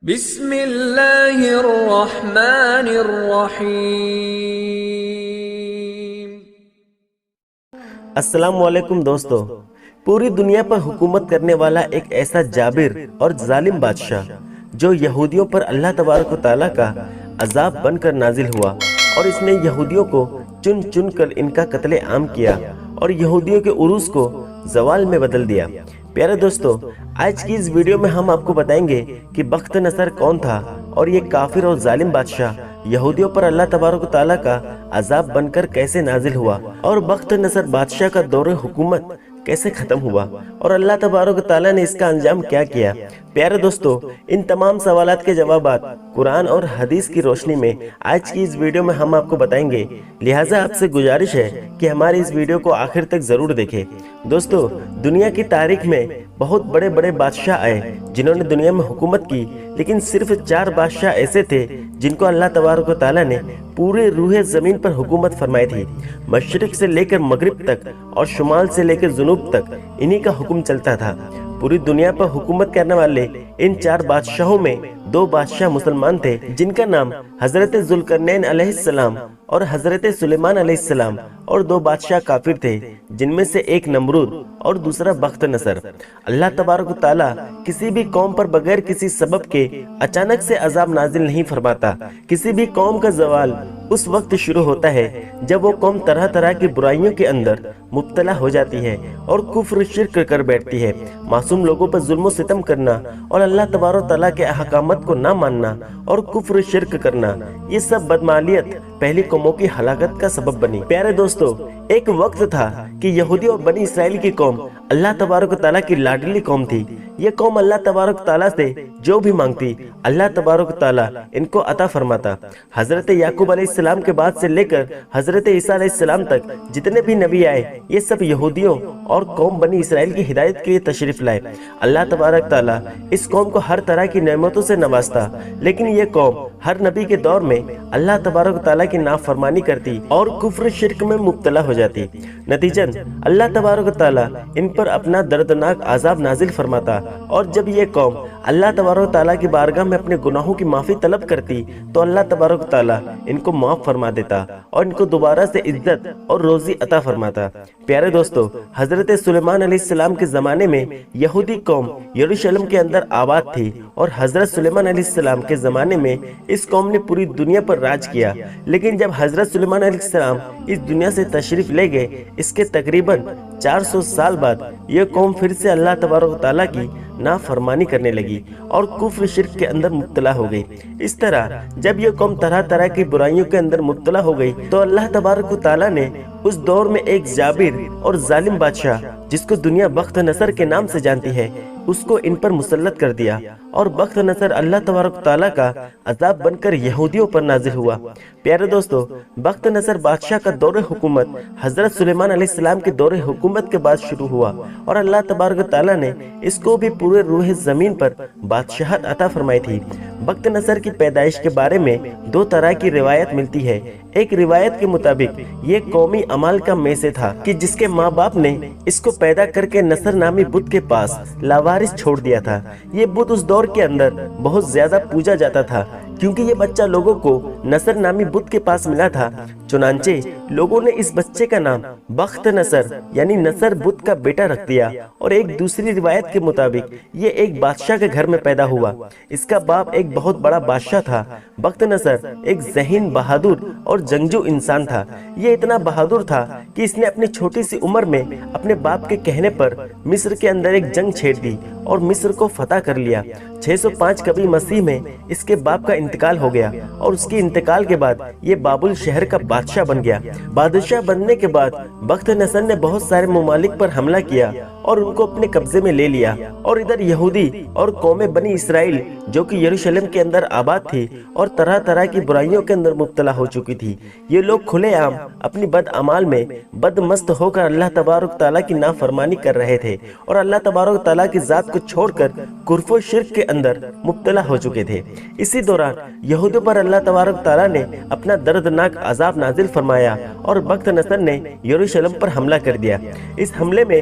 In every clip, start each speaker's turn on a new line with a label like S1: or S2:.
S1: بسم اللہ الرحمن الرحیم۔
S2: السلام علیکم دوستو، پوری دنیا پر حکومت کرنے والا ایک ایسا جابر اور ظالم بادشاہ جو یہودیوں پر اللہ تبارک و تعالیٰ کا عذاب بن کر نازل ہوا، اور اس نے یہودیوں کو چن چن کر ان کا قتل عام کیا اور یہودیوں کے عروس کو زوال میں بدل دیا۔ پیارے دوستو، آج کی اس ویڈیو میں ہم آپ کو بتائیں گے کہ بخت نصر کون تھا اور یہ کافر اور ظالم بادشاہ یہودیوں پر اللہ تبارک و تعالیٰ کا عذاب بن کر کیسے نازل ہوا، اور بخت نصر بادشاہ کا دور حکومت کیسے ختم ہوا، اور اللہ تبارک و تعالیٰ نے اس کا انجام کیا کیا۔ پیارے دوستو، ان تمام سوالات کے جوابات قرآن اور حدیث کی روشنی میں آج کی اس ویڈیو میں ہم آپ کو بتائیں گے، لہٰذا آپ سے گزارش ہے کہ ہماری اس ویڈیو کو آخر تک ضرور دیکھیں۔ دوستو، دنیا کی تاریخ میں بہت بڑے بڑے بادشاہ آئے جنہوں نے دنیا میں حکومت کی، لیکن صرف 4 بادشاہ ایسے تھے جن کو اللہ تبارک و تعالیٰ نے پورے روح زمین پر حکومت فرمائی تھی۔ مشرق سے لے کر مغرب تک اور شمال سے لے کر جنوب تک انہی کا حکم چلتا تھا۔ پوری دنیا پر حکومت کرنے والے ان 4 بادشاہوں میں 2 بادشاہ مسلمان تھے جن کا نام حضرت ذوالقرنین علیہ السلام اور حضرت سلیمان علیہ السلام، اور 2 بادشاہ کافر تھے جن میں سے ایک نمرود اور دوسرا بخت نصر۔ اللہ تبارک و تعالیٰ کسی بھی قوم پر بغیر کسی سبب کے اچانک سے عذاب نازل نہیں فرماتا۔ کسی بھی قوم کا زوال اس وقت شروع ہوتا ہے جب وہ قوم طرح طرح کی برائیوں کے اندر مبتلا ہو جاتی ہے اور کفر شرک کر بیٹھتی ہے۔ معصوم لوگوں پر ظلم و ستم کرنا اور اللہ تبارک و تعالیٰ کے احکامات کو نہ ماننا اور کفر شرک کرنا، یہ سب بدمعالیت پہلی قوموں کی ہلاکت کا سبب بنی۔ پیارے دوستو، ایک وقت تھا کہ یہودی اور بنی اسرائیل کی قوم اللہ تبارک و تعالیٰ کی لاڈلی قوم تھی۔ یہ قوم اللہ تبارک و تعالیٰ سے جو بھی مانگتی اللہ تبارک و تعالیٰ ان کو عطا فرماتا۔ حضرت یعقوب علیہ السلام کے بعد سے لے کر حضرت عیسیٰ علیہ السلام تک جتنے بھی نبی آئے، یہ سب یہودیوں اور قوم بنی اسرائیل کی ہدایت کے لیے تشریف لائے۔ اللہ تبارک و تعالیٰ اس قوم کو ہر طرح کی نعمتوں سے نوازتا، لیکن یہ قوم ہر نبی کے دور میں اللہ تبارک و تعالیٰ کی نافرمانی کرتی اور کفر شرک میں مبتلا ہو جاتی۔ نتیجن اللہ تبارک و تعالیٰ ان پر اپنا دردناک عذاب نازل فرماتا، اور جب یہ قوم اللہ تبارک و تعالیٰ کی بارگاہ میں اپنے گناہوں کی معافی طلب کرتی تو اللہ تبارک و تعالیٰ ان کو معاف فرما دیتا اور ان کو دوبارہ سے عزت اور روزی عطا فرماتا۔ پیارے دوستو، حضرت سلیمان علیہ السلام کے زمانے میں یہودی قوم یروشلم کے اندر آباد تھی، اور حضرت سلیمان علیہ السلام کے زمانے میں اس قوم نے پوری دنیا پر راج کیا۔ لیکن جب حضرت سلیمان علیہ السلام اس دنیا سے تشریف لے گئے، اس کے تقریباً 400 سال بعد یہ قوم پھر سے اللہ تبارک و تعالیٰ کی نافرمانی کرنے لگی اور کفر شرک کے اندر مبتلا ہو گئی۔ اس طرح جب یہ قوم طرح طرح کی برائیوں کے اندر مبتلا ہو گئی تو اللہ تبارک و تعالیٰ نے اس دور میں ایک جابر اور ظالم بادشاہ جس کو دنیا بخت نصر کے نام سے جانتی ہے، اس کو ان پر مسلط کر دیا، اور بخت نصر اللہ تبارک و تعالیٰ کا عذاب بن کر یہودیوں پر نازل ہوا۔ پیارے دوستو، بخت نصر بادشاہ کا دور حکومت حضرت سلیمان علیہ السلام کے دور حکومت کے بعد شروع ہوا، اور اللہ تبارک و تعالیٰ نے اس کو بھی پورے روح زمین پر بادشاہت عطا فرمائی تھی۔ بخت نصر کی پیدائش کے بارے میں 2 طرح کی روایت ملتی ہے۔ ایک روایت کے مطابق یہ قومی عمالقہ میں سے تھا کہ جس کے ماں باپ نے اس کو پیدا کر کے نصر نامی بت کے پاس لاوارث چھوڑ دیا تھا۔ یہ بت اس دور کے اندر بہت زیادہ پوجا جاتا تھا، کیونکہ یہ بچہ لوگوں کو نصر نامی بت کے پاس ملا تھا۔ چنانچہ لوگوں نے اس بچے کا نام بخت نصر یعنی نصر بت کا بیٹا رکھ دیا، اور ایک دوسری روایت کے مطابق یہ ایک بادشاہ کے گھر میں پیدا ہوا۔ اس کا باپ ایک بہت بڑا بادشاہ تھا۔ بخت نصر ایک ذہین، بہادر اور جنگجو انسان تھا۔ یہ اتنا بہادر تھا کہ اس نے اپنی چھوٹی سی عمر میں اپنے باپ کے کہنے پر مصر کے اندر ایک جنگ چھیڑ دی اور مصر کو فتح کر لیا۔ 605 قبل مسیح میں اس کے باپ کا انتقال ہو گیا، اور اس کے انتقال کے بعد یہ بابل شہر کا بادشاہ بن گیا۔ بادشاہ بننے کے بعد بخت نصر نے بہت سارے ممالک پر حملہ کیا اور ان کو اپنے قبضے میں لے لیا، اور ادھر یہودی اور قوم بنی اسرائیل جو کہ یروشلم کے اندر آباد تھی اور طرح طرح کی برائیوں کے اندر مبتلا ہو چکی تھی، یہ لوگ کھلے عام اپنی بد اعمال میں بد مست ہو کر اللہ تبارک تعالیٰ کی نافرمانی کر رہے تھے، اور اللہ تبارک تعالیٰ کی ذات کو چھوڑ کر کفر و شرک کے اندر مبتلا ہو چکے تھے۔ اسی دوران یہودیوں پر اللہ تبارک تعالیٰ نے اپنا دردناک عذاب نازل فرمایا، اور بخت نصر نے یروشلم پر حملہ کر دیا۔ اس حملے میں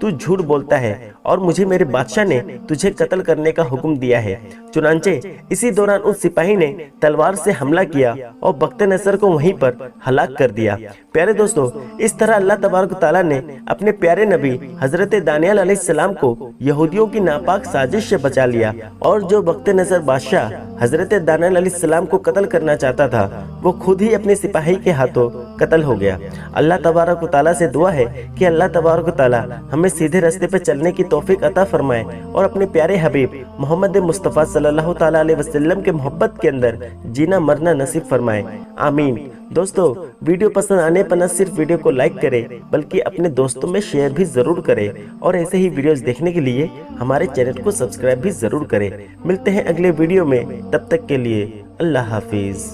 S2: تو جھوٹ بولتا ہے اور مجھے میرے بادشاہ نے تجھے قتل کرنے کا حکم دیا ہے۔ چنانچہ اسی دوران اس سپاہی نے تلوار سے حملہ کیا اور بخت نصر کو وہیں پر ہلاک کر دیا۔ پیارے دوستو، اس طرح اللہ تبارک و تعالیٰ نے اپنے پیارے نبی حضرت دانیال علیہ السلام کو یہودیوں کی ناپاک سازش سے بچا لیا، اور جو بخت نصر بادشاہ حضرت دانیال علیہ السلام کو قتل کرنا چاہتا تھا وہ خود ہی اپنے سپاہی کے ہاتھوں قتل ہو گیا۔ اللہ تبارک و تعالیٰ سے دعا ہے کہ اللہ تبارک و تعالیٰ ہمیں سیدھے راستے پہ چلنے کی توفیق عطا فرمائے اور اپنے پیارے حبیب محمد مصطفیٰ صلی اللہ تعالیٰ علیہ وسلم کے محبت کے اندر جینا مرنا نصیب فرمائے، آمین۔ دوستو، ویڈیو پسند آنے پر نہ صرف ویڈیو کو لائک کرے بلکہ اپنے دوستوں میں شیئر بھی ضرور کرے، اور ایسے ہی ویڈیوز دیکھنے کے لیے ہمارے چینل کو سبسکرائب بھی ضرور کرے۔ ملتے ہیں اگلے ویڈیو میں، تب تک کے لیے اللہ حافظ۔